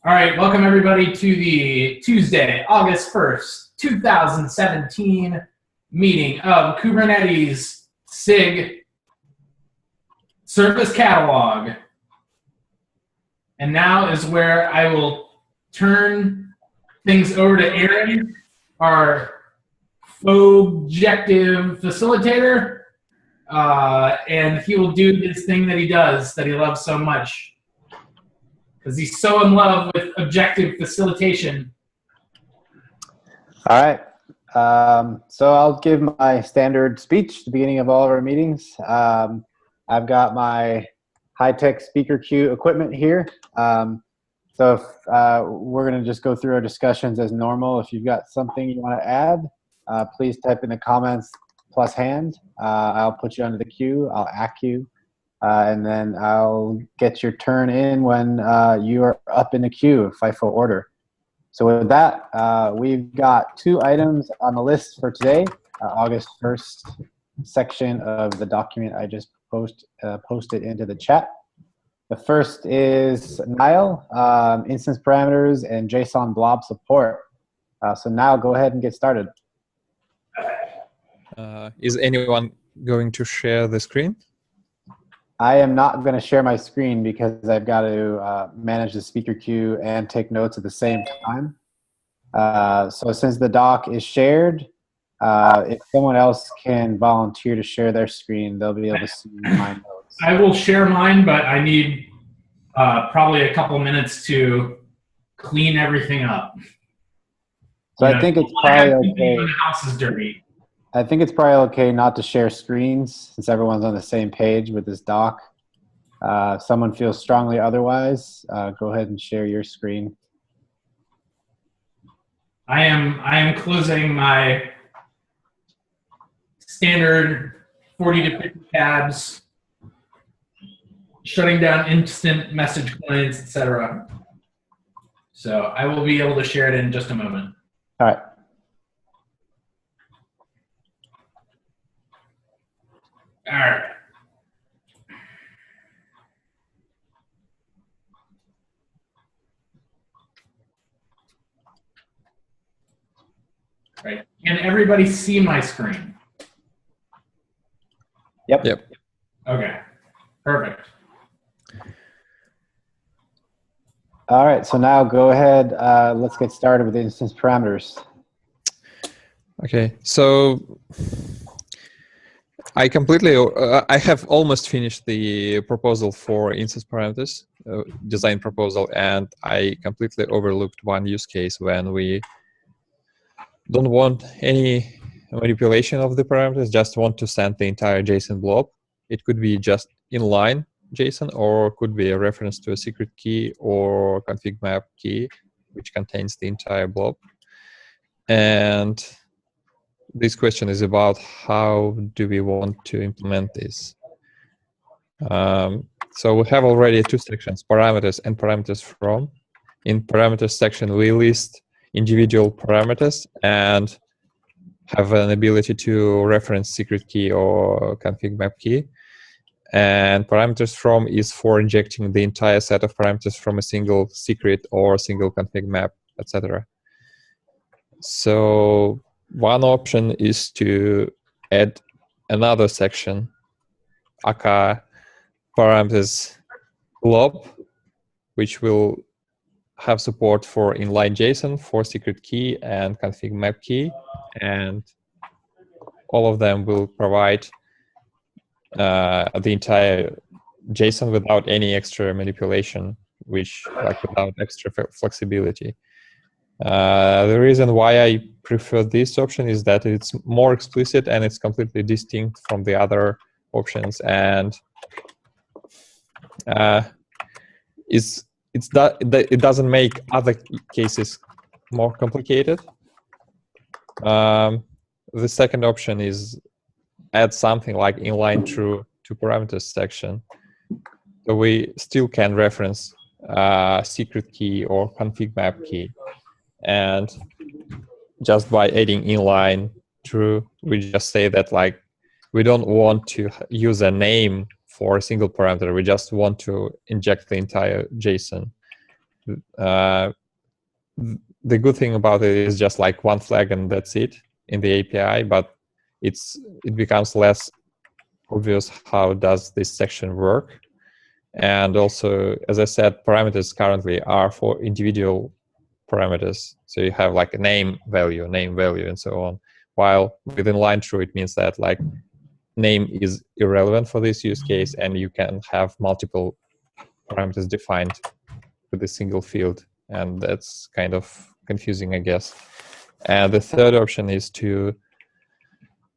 All right, welcome everybody to the Tuesday, August 1st, 2017 meeting of Kubernetes SIG service catalog. And now is where I will turn things over to Aaron, our objective facilitator, and he will do this thing that he does that he loves so much. Because he's so in love with objective facilitation. All right. So I'll give my standard speech at the beginning of all of our meetings. I've got my high-tech speaker queue equipment here. So if, we're going to just go through our discussions as normal. If you've got something you want to add, please type in the comments plus hand. I'll put you under the queue. I'll ack you. And then I'll get your turn in when you are up in the queue, FIFO order. So with that, we've got 2 items on the list for today, August 1st section of the document I just posted into the chat. The first is Nile, instance parameters and JSON blob support. So now go ahead and get started. Is anyone going to share the screen? I am not going to share my screen because I've got to manage the speaker queue and take notes at the same time. So since the doc is shared, if someone else can volunteer to share their screen, they'll be able to see my notes. I will share mine, but I need probably a couple minutes to clean everything up. So I think it's probably okay. When the house is dirty. I think it's probably okay not to share screens since everyone's on the same page with this doc. If someone feels strongly otherwise, go ahead and share your screen. I am closing my standard 40 to 50 tabs, shutting down instant message clients, etc. So I will be able to share it in just a moment. All right. All right. Right. Can everybody see my screen? Yep. Okay. Perfect. All right. So now go ahead. Let's get started with the instance parameters. Okay. So I have almost finished the proposal for instance parameters, design proposal, and I completely overlooked one use case when we don't want any manipulation of the parameters, just want to send the entire JSON blob. It could be just inline JSON, or could be a reference to a secret key or config map key, which contains the entire blob. And this question is about how do we want to implement this. So we have already 2 sections, parameters and parameters from. In parameters section, we list individual parameters and have an ability to reference secret key or config map key. And parameters from is for injecting the entire set of parameters from a single secret or single config map, etc. So one option is to add another section, aka parameters blob, which will have support for inline JSON, for secret key and config map key, and all of them will provide the entire JSON without any extra manipulation, without extra flexibility. The reason why I prefer this option is that it's more explicit and it's completely distinct from the other options, and it doesn't make other cases more complicated. The second option is add something like inline true to parameters section, so we still can reference secret key or config map key. And just by adding inline true, we just say that we don't want to use a name for a single parameter. We just want to inject the entire JSON. the good thing about it is just like one flag and that's it in the API, but it becomes less obvious how does this section work. And also, as I said, parameters currently are for individual parameters. So you have like a name value, and so on. While within line true, it means that like name is irrelevant for this use case, and you can have multiple parameters defined with a single field. And that's kind of confusing, I guess. And the third option is to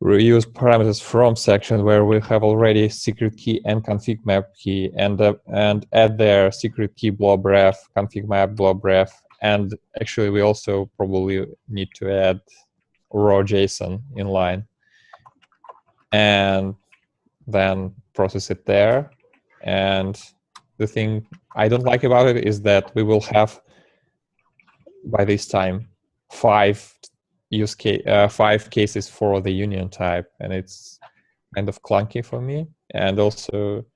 reuse parameters from section where we have already secret key and config map key, and add their secret key blob ref, config map blob ref, and actually we also probably need to add raw JSON inline, and then process it there. And the thing I don't like about it is that we will have by this time 5 cases for the union type, and it's kind of clunky for me. And also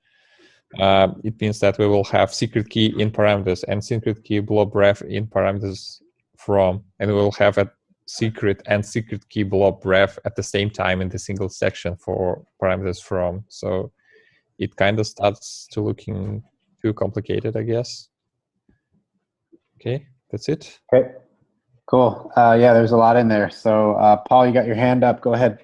it means that we will have secret key in parameters and secret key blob ref in parameters from, and we will have a secret and secret key blob ref at the same time in the single section for parameters from. So it kind of starts to looking too complicated, I guess. Okay, that's it. Okay, cool. Yeah, there's a lot in there. So Paul, you got your hand up. Go ahead.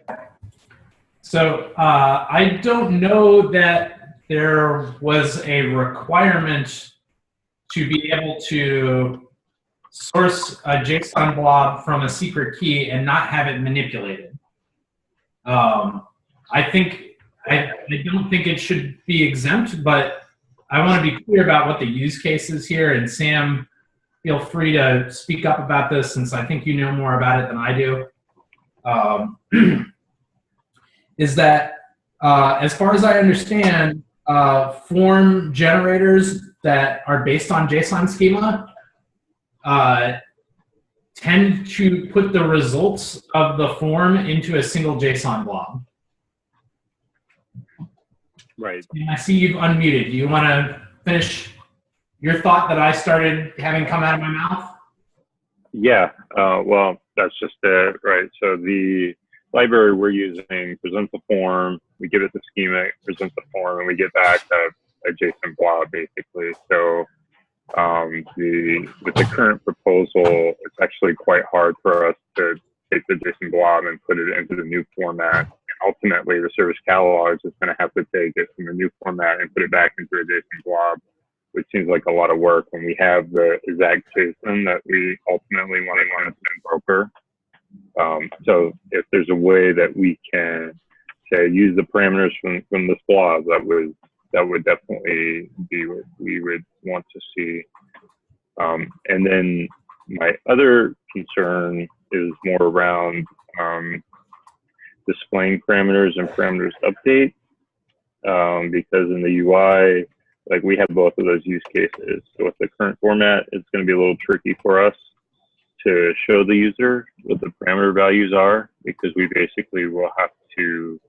So I don't know that there was a requirement to be able to source a JSON blob from a secret key and not have it manipulated. I don't think it should be exempt, but I want to be clear about what the use case is here. And Sam, feel free to speak up about this since I think you know more about it than I do. Is that, as far as I understand, form generators that are based on JSON schema tend to put the results of the form into a single JSON blob. Right. And I see you've unmuted. Do you want to finish your thought that I started having come out of my mouth? Yeah, well, that's just it, right? So the library we're using presents a form, we give it the schema, it presents a form, and we get back a JSON blob, basically. So with the current proposal, it's actually quite hard for us to take the JSON blob and put it into the new format. And ultimately, the service catalogs is going to have to take it from the new format and put it back into a JSON blob, which seems like a lot of work when we have the exact JSON that we ultimately want to send broker. So if there's a way that we can, say, use the parameters from this blob, that would definitely be what we would want to see. And then my other concern is more around displaying parameters and parameters update, because in the UI, like we have both of those use cases. So with the current format, it's going to be a little tricky for us to show the user what the parameter values are, because we basically will have to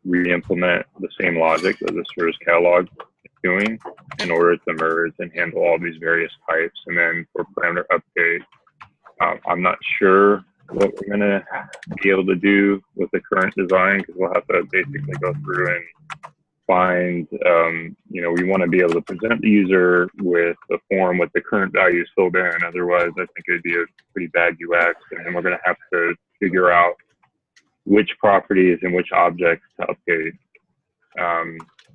re-implement the same logic that the service catalog is doing in order to merge and handle all these various types. And then for parameter update, I'm not sure what we're going to be able to do with the current design, because we'll have to basically go through and find, we want to be able to present the user with the form with the current values filled in. Otherwise, I think it'd be a pretty bad UX, and then we're going to have to figure out which properties and which objects to update.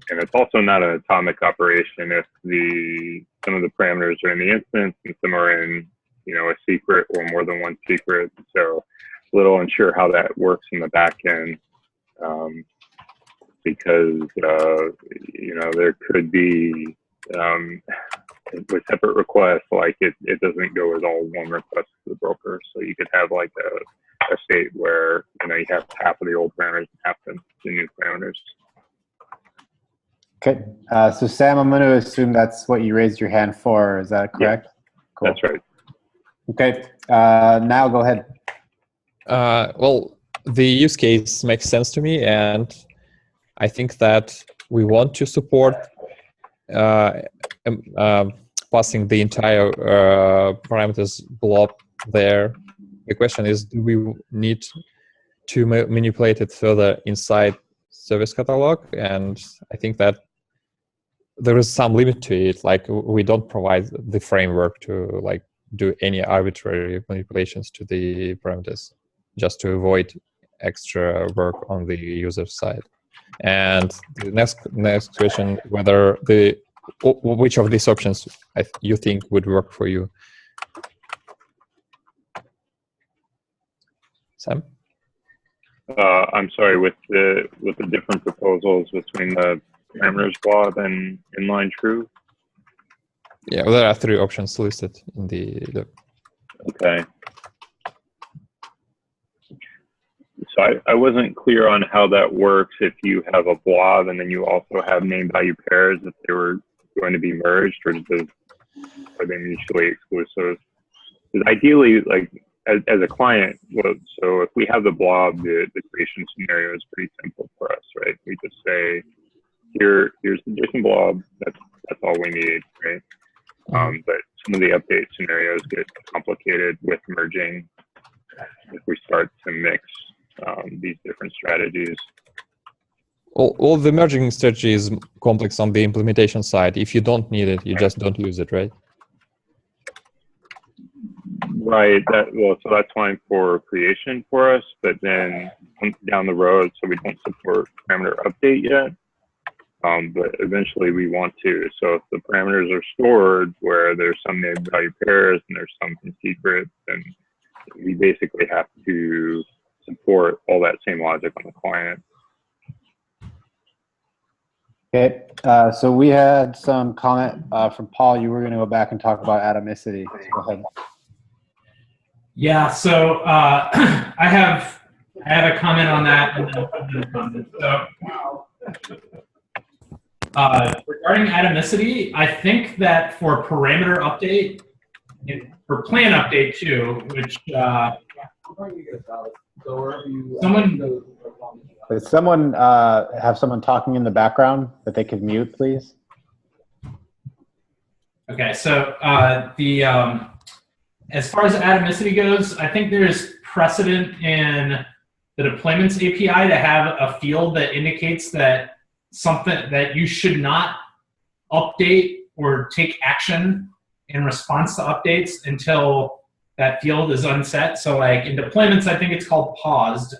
And it's also not an atomic operation if some of the parameters are in the instance and some are in, a secret or more than one secret. So a little unsure how that works in the back end. Because there could be with separate requests, like it doesn't go as all one request to the broker. So you could have like a state where you have half of the old parameters and half the new parameters. Okay, so Sam, I'm going to assume that's what you raised your hand for. Is that correct? Yeah, cool. That's right. Okay, now go ahead. Well, the use case makes sense to me, and I think that we want to support passing the entire parameters blob there. The question is, do we need to manipulate it further inside service catalog? And I think that there is some limit to it. Like, we don't provide the framework to like do any arbitrary manipulations to the parameters, just to avoid extra work on the user side. And the next question, whether which of these options you think would work for you. Sam? I'm sorry, with the different proposals between the parameters blob and inline true. Yeah, well, there are 3 options listed in the Okay. So I wasn't clear on how that works if you have a blob and then you also have name value pairs, if they were going to be merged, or are they mutually exclusive? Because ideally, like as a client, well, so if we have the blob, the creation scenario is pretty simple for us, right? We just say, here's the JSON blob. That's all we need, right? But some of the update scenarios get complicated with merging if we start to mix these different strategies. All the merging strategy is complex on the implementation side. If you don't need it, you just don't use it, right? Right. So that's fine for creation for us, but then down the road, so we don't support parameter update yet. But eventually we want to. So if the parameters are stored where there's some name value pairs and there's something secret, then we basically have to support all that same logic on the client. Okay, so we had some comment from Paul. You were going to go back and talk about atomicity. Go ahead. Yeah, so I have a comment on that. And then a comment. So, regarding atomicity, I think that for parameter update, for plan update too, which Does someone have someone talking in the background that they could mute, please? Okay, so as far as atomicity goes, I think there's precedent in the deployments API to have a field that indicates that something that you should not update or take action in response to updates until that field is unset. So like in deployments, I think it's called paused.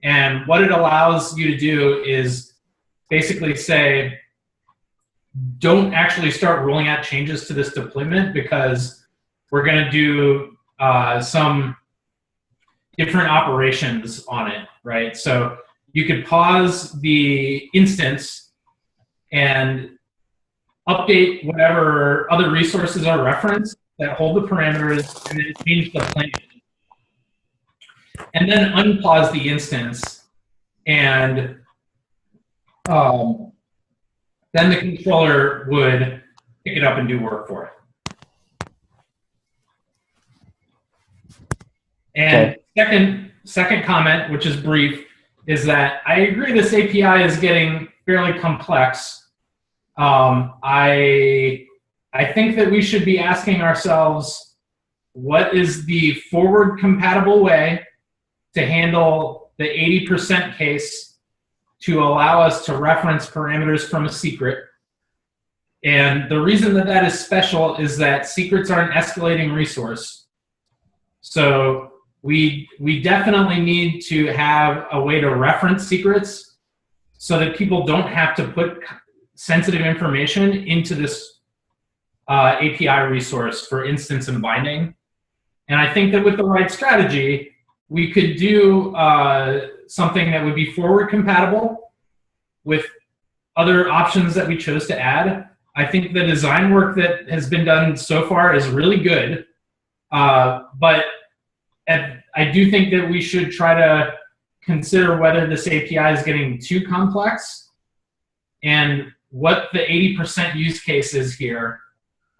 And what it allows you to do is basically say, don't actually start rolling out changes to this deployment because we're going to do some different operations on it, right? So you could pause the instance and update whatever other resources are referenced that hold the parameters and then change the plan. And then unpause the instance and then the controller would pick it up and do work for it. And second comment, which is brief, is that I agree this API is getting fairly complex. I think that we should be asking ourselves, what is the forward compatible way to handle the 80% case to allow us to reference parameters from a secret? And the reason that that is special is that secrets are an escalating resource. So we definitely need to have a way to reference secrets so that people don't have to put sensitive information into this API resource for instance and binding. And I think that with the right strategy, we could do something that would be forward compatible with other options that we chose to add. I think the design work that has been done so far is really good, but I do think that we should try to consider whether this API is getting too complex and what the 80% use case is here.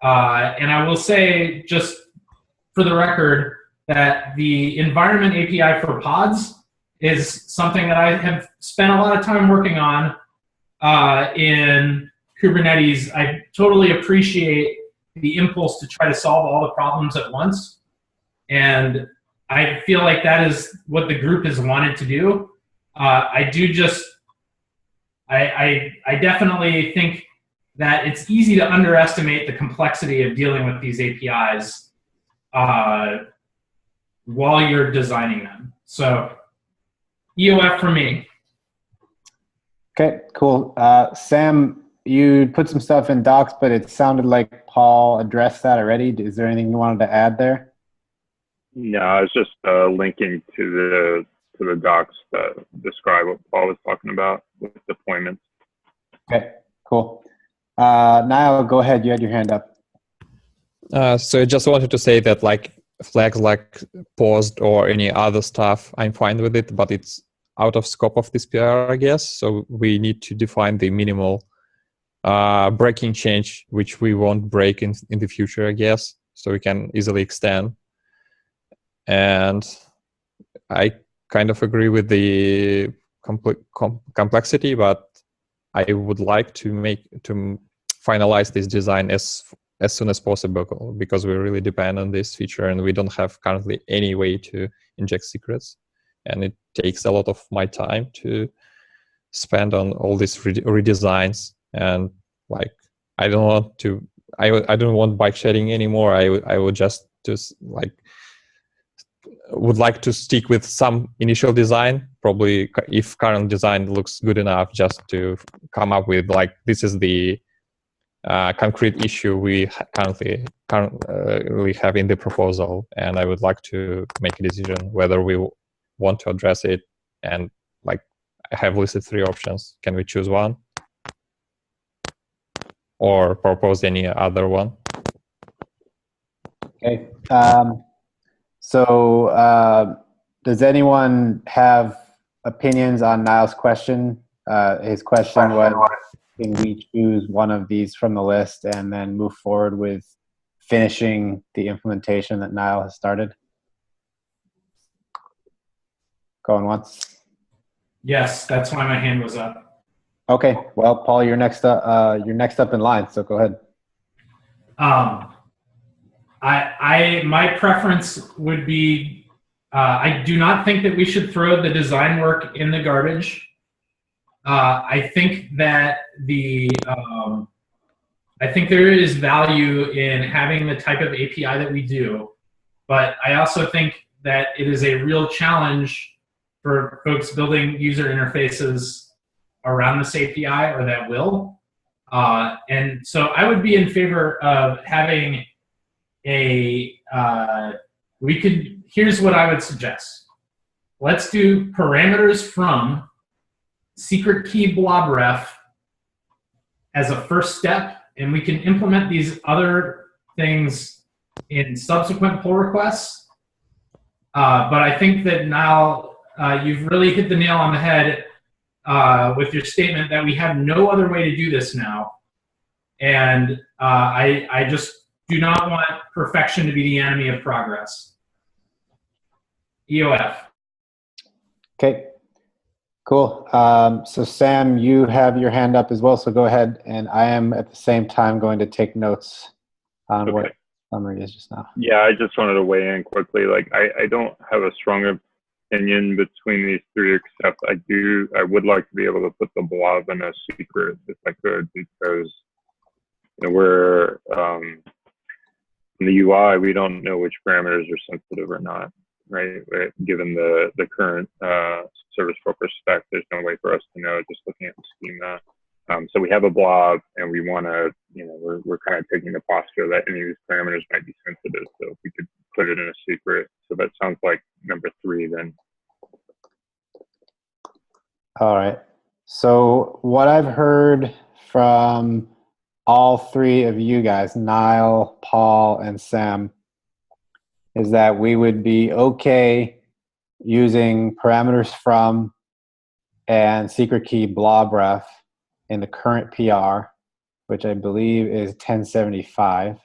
And I will say, just for the record, that the environment API for pods is something that I have spent a lot of time working on in Kubernetes. I totally appreciate the impulse to try to solve all the problems at once. And I feel like that is what the group has wanted to do. I definitely think that it's easy to underestimate the complexity of dealing with these APIs while you're designing them. So EOF for me. Okay, cool. Sam, you put some stuff in docs, but it sounded like Paul addressed that already. Is there anything you wanted to add there? No, it's just linking to the docs that describe what Paul was talking about with deployments. Okay, cool. Niall, go ahead. You had your hand up. So I just wanted to say that like flags like paused or any other stuff, I'm fine with it, but it's out of scope of this PR, I guess. So we need to define the minimal breaking change, which we won't break in the future, I guess. So we can easily extend. And I kind of agree with the complexity, but I would like to finalize this design as soon as possible, because we really depend on this feature and we don't have currently any way to inject secrets. And it takes a lot of my time to spend on all these redesigns. And like, I don't want bike shedding anymore. I would just would like to stick with some initial design, probably if current design looks good enough, just to come up with like, this is the concrete issue we currently have in the proposal, and I would like to make a decision whether we want to address it. And like, I have listed 3 options. Can we choose one or propose any other one? Okay. Does anyone have opinions on Niall's question? His question was, can we choose one of these from the list and then move forward with finishing the implementation that Niall has started? Going once? Yes, that's why my hand was up. Okay, well, Paul, you're next up in line, so go ahead. My preference would be, I do not think that we should throw the design work in the garbage. I think that I think there is value in having the type of API that we do, but I also think that it is a real challenge for folks building user interfaces around this API, or that will. And so I would be in favor of having here's what I would suggest. Let's do parameters from secret key blob ref as a first step, and we can implement these other things in subsequent pull requests. But I think that now you've really hit the nail on the head with your statement that we have no other way to do this now. And I just do not want perfection to be the enemy of progress. EOF. Okay, cool. So Sam, you have your hand up as well, so go ahead. And I am at the same time going to take notes on what summary is just now. Yeah, I just wanted to weigh in quickly. Like, I don't have a strong opinion between these 3, except I would like to be able to put the blob in a secret if I could, because we're in the UI, we don't know which parameters are sensitive or not, right? Given the current service focused spec, there's no way for us to know just looking at the schema. So we have a blob, and we want to, we're kind of taking the posture that any of these parameters might be sensitive. So if we could put it in a secret. So that sounds like number 3 then. All right. So what I've heard from all 3 of you guys, Niall, Paul, and Sam, is that we would be okay using parameters from and secret key blob ref in the current PR, which I believe is 1075.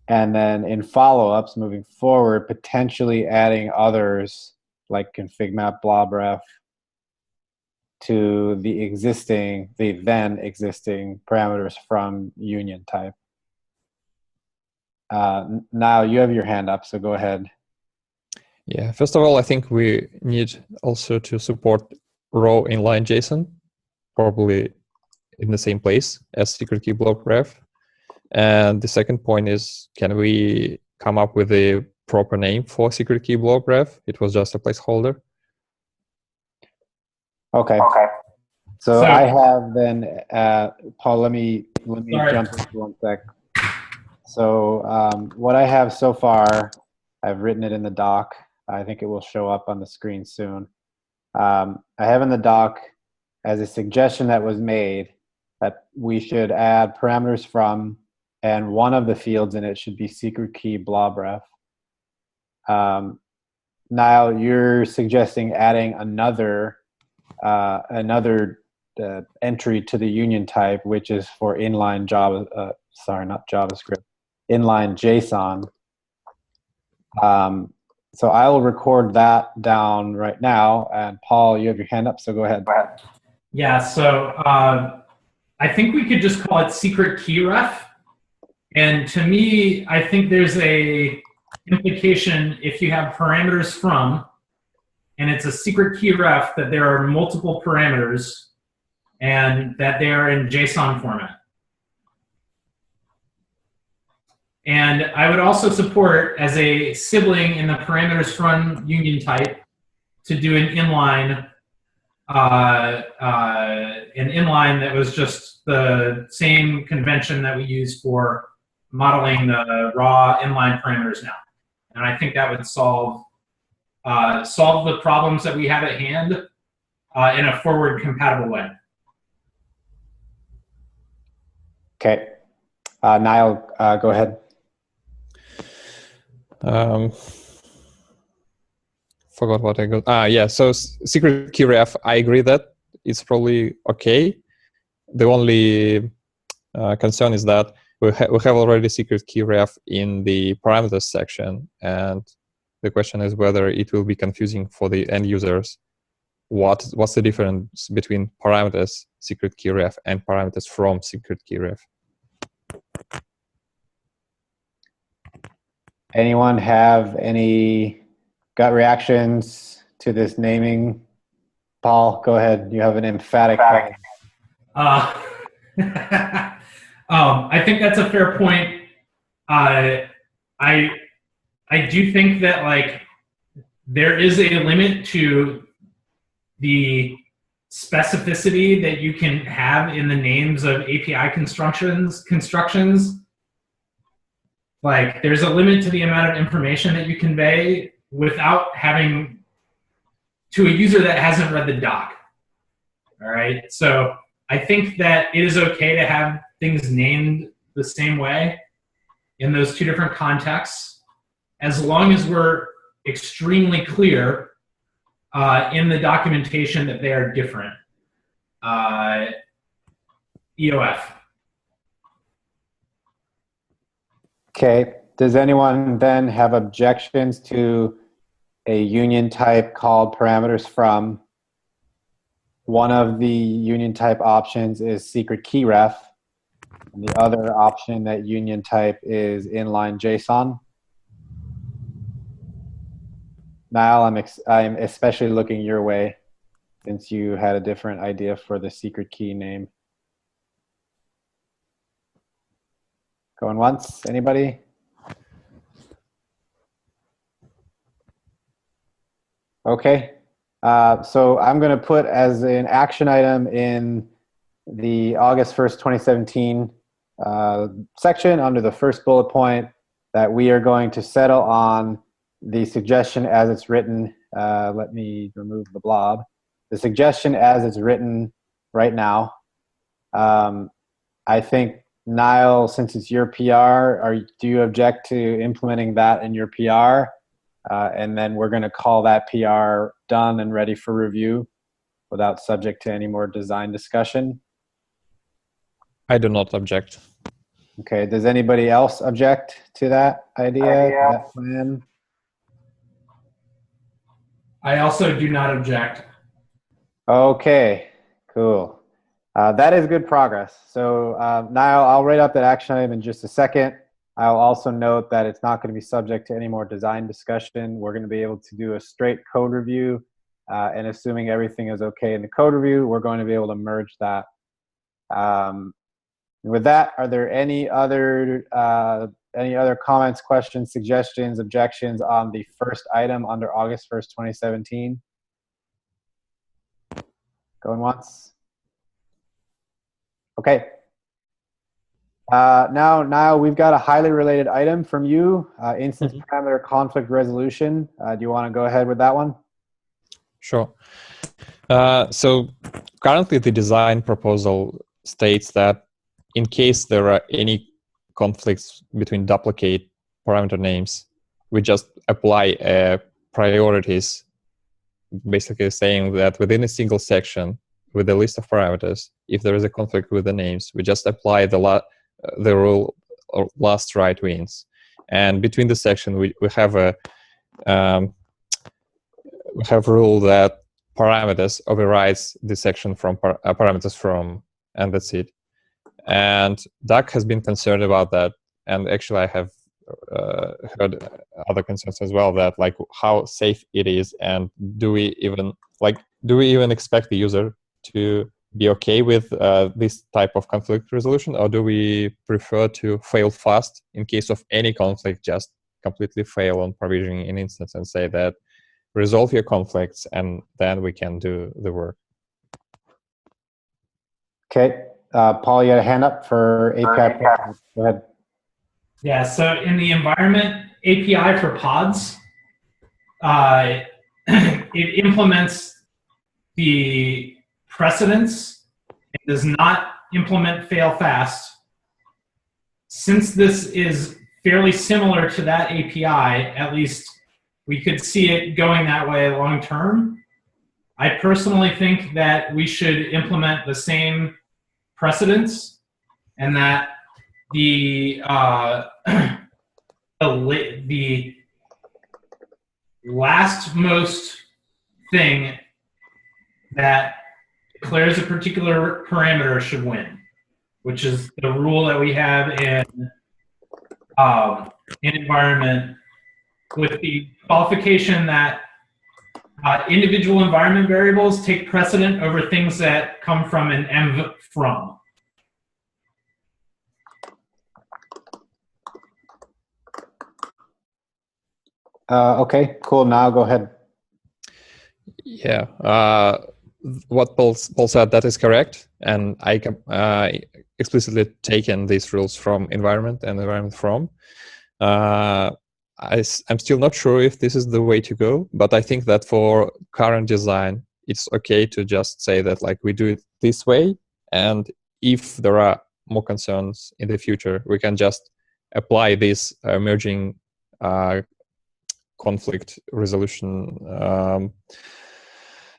And then in follow-ups moving forward, potentially adding others like config map blob ref to the then existing parameters from union type. Niall, you have your hand up, so go ahead. Yeah, first of all, I think we need also to support raw inline JSON, probably in the same place as secret key blob ref. And the second point is, can we come up with a proper name for secret key blob ref? It was just a placeholder. Okay. So I have then, Paul, let me jump in for 1 sec. So what I have so far, I've written it in the doc. I think it will show up on the screen soon. I have in the doc as a suggestion that was made that we should add parameters from, and one of the fields in it should be secret key blob ref. Niall, you're suggesting adding another entry to the union type, which is for inline Java, sorry, not JavaScript, inline JSON. So I'll record that down right now. And Paul, you have your hand up, so go ahead. Yeah, so I think we could just call it secret key ref. And to me, I think there's a implication if you have parameters from, and it's a secret key ref, that there are multiple parameters and that they are in JSON format. And I would also support as a sibling in the parameters from union type to do an inline that was just the same convention that we use for modeling the raw inline parameters now. And I think that would solve the problems that we have at hand in a forward compatible way. Okay. Niall, go ahead. Forgot what I got. Yeah, so secret key ref, I agree that it's probably okay. The only concern is that we have already secret key ref in the parameters section, and the question is whether it will be confusing for the end users. What's the difference between parameters secret key ref and parameters from secret key ref? Anyone have any gut reactions to this naming? Paul, go ahead. You have an emphatic. I think that's a fair point. I do think that like there is a limit to the specificity that you can have in the names of API constructions. Like there's a limit to the amount of information that you convey without having to a user that hasn't read the doc. All right. So I think that it is okay to have things named the same way in those two different contexts, as long as we're extremely clear in the documentation that they are different. EOF. Okay. Does anyone then have objections to a union type called parameters from? One of the union type options is secret key ref, and the other option that union type is inline JSON. Niall, I'm especially looking your way since you had a different idea for the secret key name. Going once, anybody? Okay. So I'm going to put as an action item in the August 1st, 2017 section under the first bullet point that we are going to settle on the suggestion as it's written. Let me remove the blob. The suggestion as it's written right now. I think, Niall, since it's your PR, do you object to implementing that in your PR? And then we're going to call that PR done and ready for review without subject to any more design discussion. I do not object. Okay. Does anybody else object to that idea, that plan? I also do not object. Okay, cool. That is good progress. So Niall, I'll write up that action item in just a second. I'll also note that it's not going to be subject to any more design discussion. We're going to be able to do a straight code review, and assuming everything is okay in the code review, we're going to be able to merge that. With that, are there any other comments, questions, suggestions, objections on the first item under August 1st, 2017? Going once? Okay. Now we've got a highly related item from you, instance parameter conflict resolution. Do you want to go ahead with that one? Sure. So currently the design proposal states that in case there are any conflicts between duplicate parameter names, we just apply priorities, basically saying that within a single section with a list of parameters, if there is a conflict with the names, we just apply the rule last right wins. And between the section, we have a rule that parameters overrides the section from parameters from, and that's it. And Doug has been concerned about that, and actually I have heard other concerns as well, that like how safe it is, and do we even expect the user to be okay with this type of conflict resolution, or do we prefer to fail fast in case of any conflict, just completely fail on provisioning an instance and say that resolve your conflicts and then we can do the work? Okay. Paul, you had a hand up for API. Go ahead. Yeah, so in the environment API for pods, it implements the precedence. It does not implement fail fast. Since this is fairly similar to that API, at least we could see it going that way long term. I personally think that we should implement the same precedence, and that the last most thing that declares a particular parameter should win, which is the rule that we have in environment, with the qualification that individual environment variables take precedent over things that come from an env from. Okay, cool. Now go ahead. Yeah, what Paul said, that is correct, and I explicitly taken these rules from environment and environment from. I'm still not sure if this is the way to go, but I think that for current design, it's okay to just say that like we do it this way, and if there are more concerns in the future, we can just apply this merging conflict resolution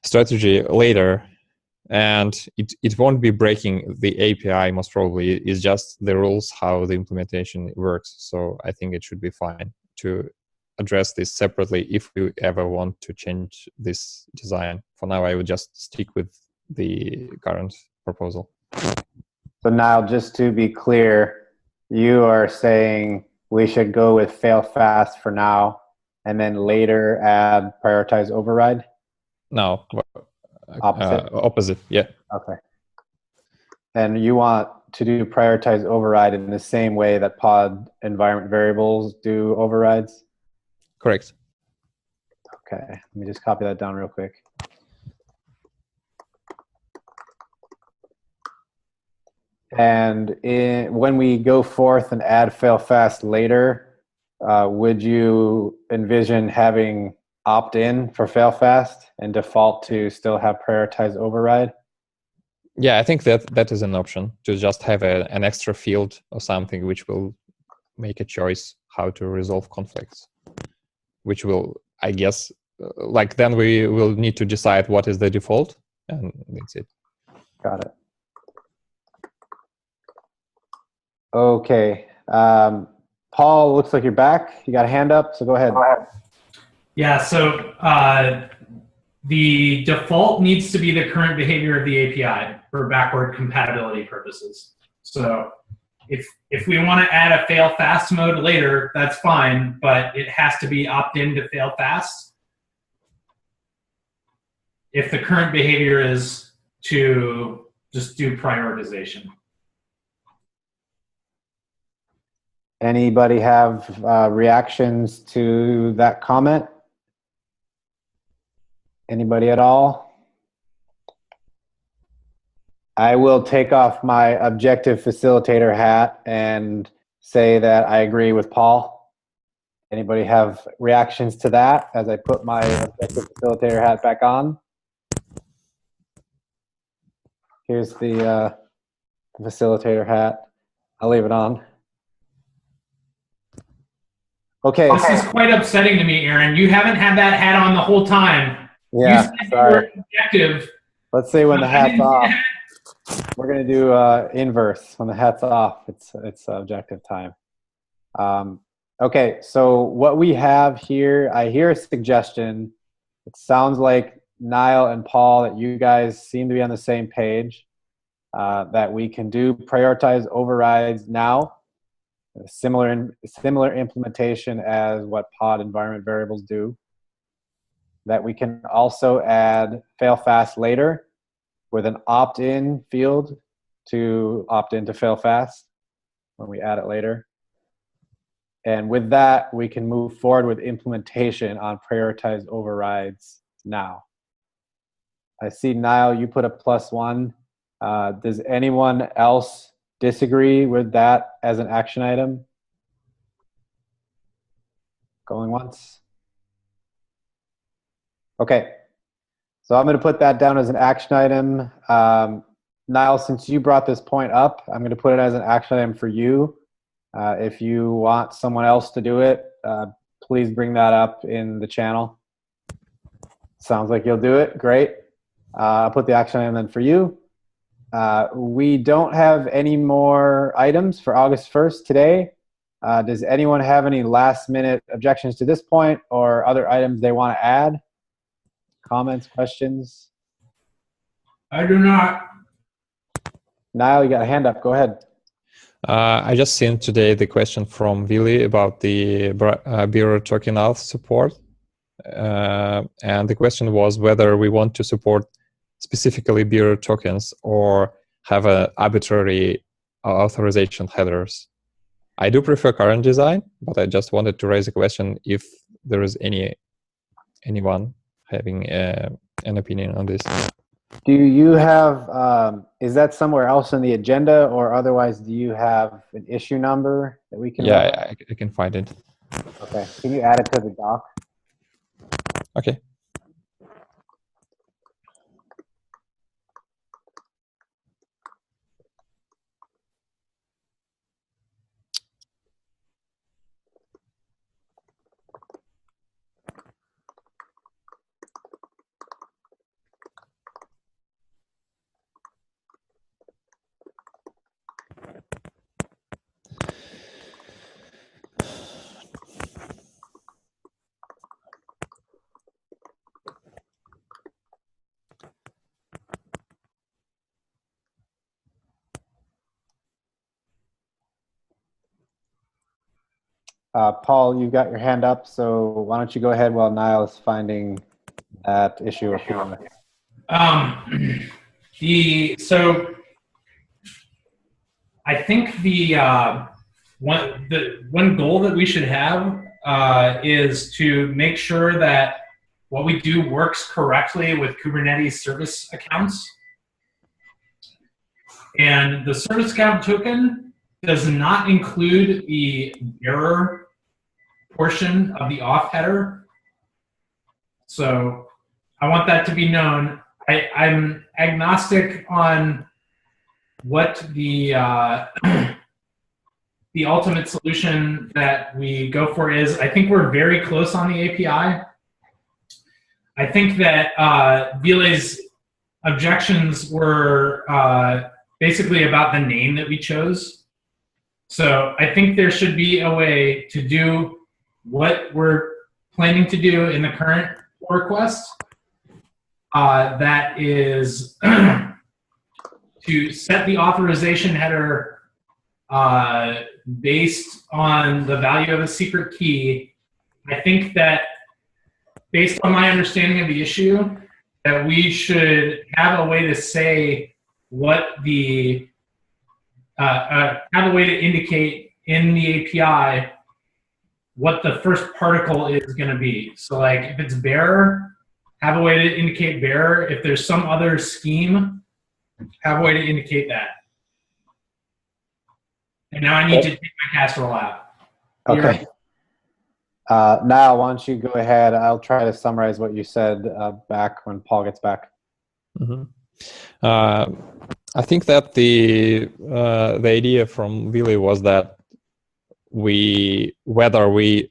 strategy later, and it won't be breaking the API most probably. It's just the rules how the implementation works. So I think it should be fine to address this separately if we ever want to change this design. For now, I would just stick with the current proposal. So now, just to be clear, you are saying we should go with fail fast for now, and then later add prioritize override? No, opposite. Opposite, yeah. Okay. And you want to do prioritize override in the same way that pod environment variables do overrides? Correct. Okay, let me just copy that down real quick. And when we go forth and add fail fast later, would you envision having opt-in for fail fast and default to still have prioritize override? Yeah, I think that is an option, to just have an extra field or something which will make a choice how to resolve conflicts, which will, I guess, like then we will need to decide what is the default, and that's it. Got it. Okay. Paul, looks like you're back. You got a hand up, so go ahead. Yeah, so the default needs to be the current behavior of the API for backward compatibility purposes. So if we want to add a fail fast mode later, that's fine, but it has to be opt-in to fail fast. If the current behavior is to just do prioritization. Anybody have reactions to that comment? Anybody at all? I will take off my objective facilitator hat and say that I agree with Paul. Anybody have reactions to that as I put my objective facilitator hat back on? Here's the facilitator hat. I'll leave it on. Okay. This is quite upsetting to me, Aaron. You haven't had that hat on the whole time. Yeah, you said sorry. You were objective. Let's say when the hat's off. We're gonna do inverse. When the hat's off, it's objective time. Okay, so what we have here, I hear a suggestion. It sounds like Niall and Paul that you guys seem to be on the same page. That we can do prioritize overrides now. Similar implementation as what pod environment variables do. That we can also add fail fast later with an opt-in field to opt in to fail fast when we add it later. And with that, we can move forward with implementation on prioritized overrides now. I see, Niall, you put a +1. Does anyone else disagree with that as an action item? Going once? Okay, so I'm going to put that down as an action item. Niall, since you brought this point up, I'm going to put it as an action item for you. If you want someone else to do it, please bring that up in the channel. Sounds like you'll do it. Great. I'll put the action item then for you. We don't have any more items for August 1st today. Does anyone have any last-minute objections to this point or other items they want to add? Comments, questions? I do not. Niall, you got a hand up. Go ahead. I just seen today the question from Willy about the bearer token auth support. And the question was whether we want to support specifically bearer tokens or have an arbitrary authorization headers. I do prefer current design, but I just wanted to raise a question if there is anyone having an opinion on this. Do you have, is that somewhere else in the agenda, or otherwise do you have an issue number that we can? Yeah, I can find it. Okay, can you add it to the doc? Okay. Paul, you've got your hand up, so why don't you go ahead while Niall is finding that issue. So I think the one goal that we should have is to make sure that what we do works correctly with Kubernetes service accounts. And the service account token does not include the bearer portion of the auth header. So I want that to be known. I'm agnostic on what the the ultimate solution that we go for is. I think we're very close on the API. I think that Vile's objections were basically about the name that we chose. So I think there should be a way to do what we're planning to do in the current request. That is to set the authorization header based on the value of a secret key, I think that based on my understanding of the issue, that we should have a way to say what the, have a way to indicate in the API what the first particle is going to be. So like if it's bearer, have a way to indicate bearer. If there's some other scheme, have a way to indicate that. And now I need to take my casserole out. Okay. Now, why don't you go ahead? I'll try to summarize what you said back when Paul gets back. Mm-hmm. I think that the idea from Willy was that whether we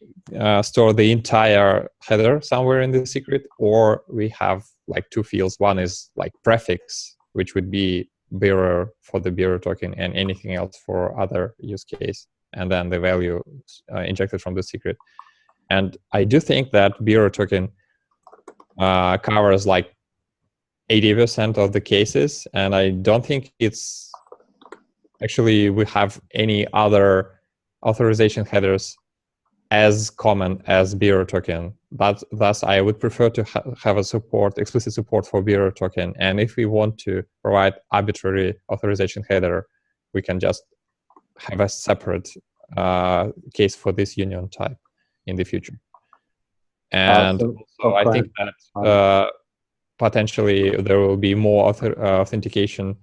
store the entire header somewhere in the secret, or we have like two fields. One is like prefix, which would be bearer for the bearer token, and anything else for other use case, and then the value injected from the secret. And I do think that bearer token covers like 80% of the cases, and I don't think it's actually we have any other authorization headers as common as bearer token. But thus, I would prefer to have a explicit support for bearer token. And if we want to provide arbitrary authorization header, we can just have a separate case for this union type in the future. And I think that potentially there will be more authentication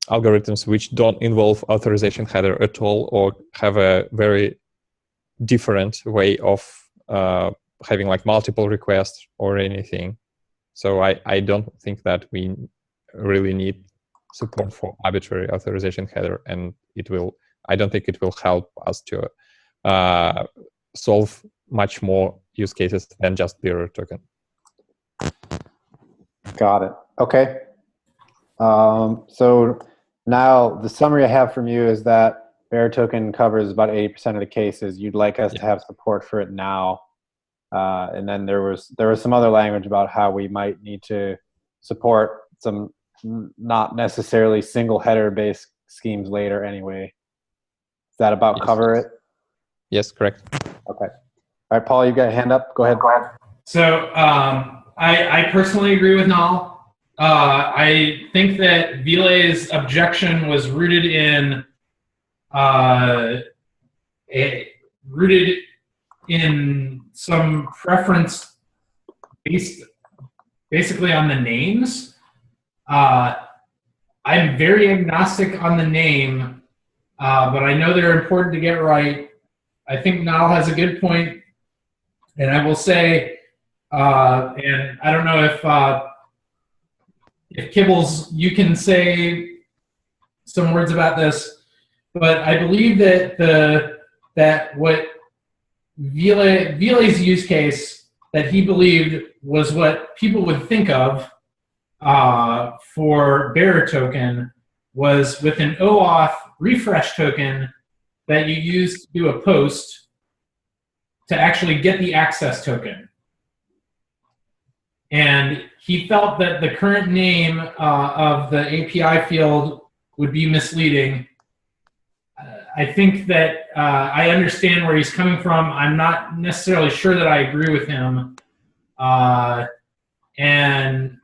algorithms which don't involve authorization header at all, or have a very different way of having like multiple requests or anything. So I don't think that we really need support for arbitrary authorization header, and I don't think it will help us to solve much more use cases than just bearer token. Got it. Okay. So now the summary I have from you is that bearer token covers about 80% of the cases. You'd like us to have support for it now. And then there was some other language about how we might need to support some not necessarily single header based schemes later anyway. Does that about cover it? Yes, correct. Okay. All right, Paul, you got a hand up. Go ahead. So I personally agree with Nal. I think that Vilay's objection was rooted in some preference based basically on the names. I'm very agnostic on the name, but I know they're important to get right. I think Nal has a good point, and I will say, and I don't know if Kibbles, you can say some words about this, but I believe that what Vilay's use case that he believed was what people would think of for bearer token was with an OAuth refresh token that you use to do a post to actually get the access token. And he felt that the current name of the API field would be misleading. I think that I understand where he's coming from. I'm not necessarily sure that I agree with him. And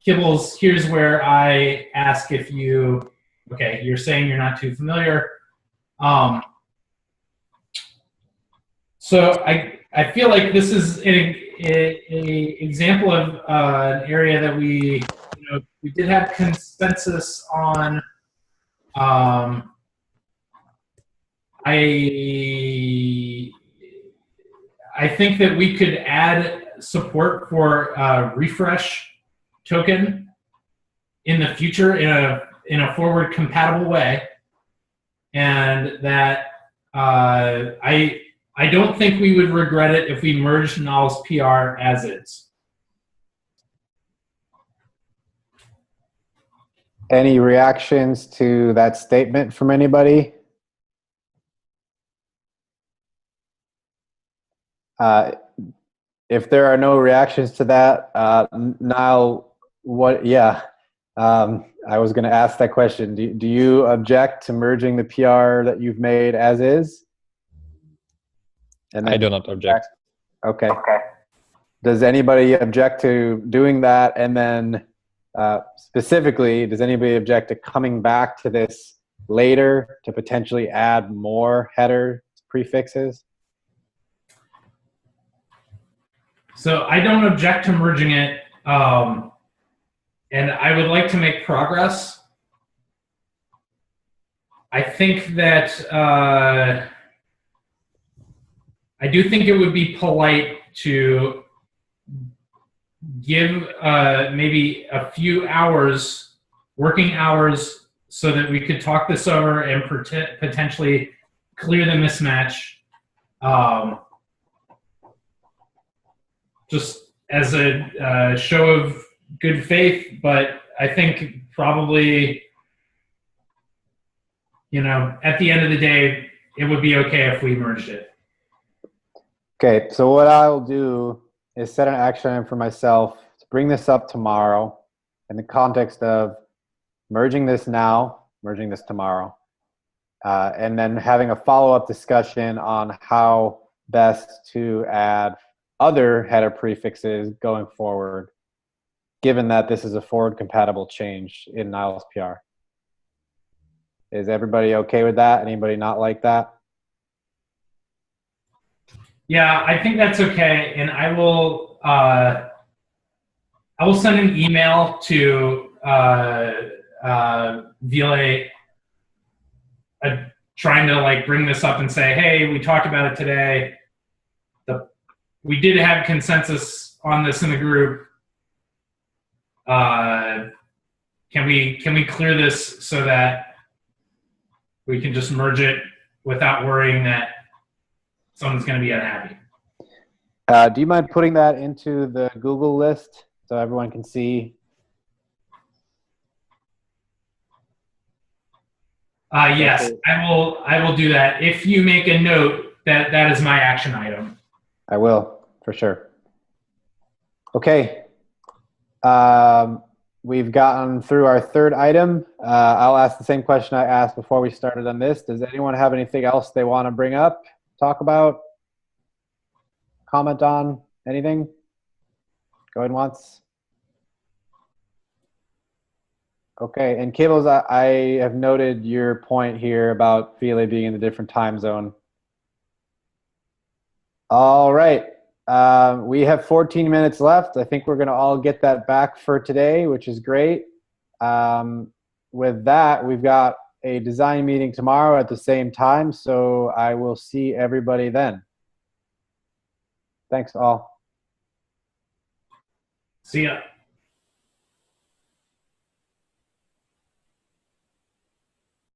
Kibbles, here's where I ask if you, okay, you're saying you're not too familiar. So I feel like this is an example of an area that we did have consensus on. I think that we could add support for refresh token in the future in a forward compatible way, and that I don't think we would regret it if we merged Nal's PR as is. Any reactions to that statement from anybody? If there are no reactions to that, Niall, what? Yeah, I was going to ask that question. Do you object to merging the PR that you've made as is? And I do not object. Okay. Does anybody object to doing that? And then specifically, does anybody object to coming back to this later to potentially add more header prefixes? So I don't object to merging it, and I would like to make progress. I think that I do think it would be polite to give maybe a few hours, working hours, so that we could talk this over and potentially clear the mismatch. Just as a show of good faith, but I think probably, you know, at the end of the day, it would be okay if we merged it. Okay, so what I'll do is set an action item for myself to bring this up tomorrow in the context of merging this now, merging this tomorrow, and then having a follow-up discussion on how best to add other header prefixes going forward, given that this is a forward compatible change in Niles PR. Is everybody okay with that? Anybody not like that? Yeah, I think that's okay, and I will send an email to Vile, trying to like bring this up and say, hey, we talked about it today. We did have consensus on this in the group. Can we clear this so that we can just merge it without worrying that someone's going to be unhappy? Do you mind putting that into the Google list so everyone can see? Yes, I will do that. If you make a note that that is my action item. I will, for sure. Okay. We've gotten through our third item. I'll ask the same question I asked before we started on this. Does anyone have anything else they want to bring up, talk about, comment on, anything? Going once. Okay, and Cables, I have noted your point here about Vile being in a different time zone. All right. We have 14 minutes left. I think we're going to all get that back for today, which is great. With that, we've got a design meeting tomorrow at the same time, so I will see everybody then. Thanks all. See ya.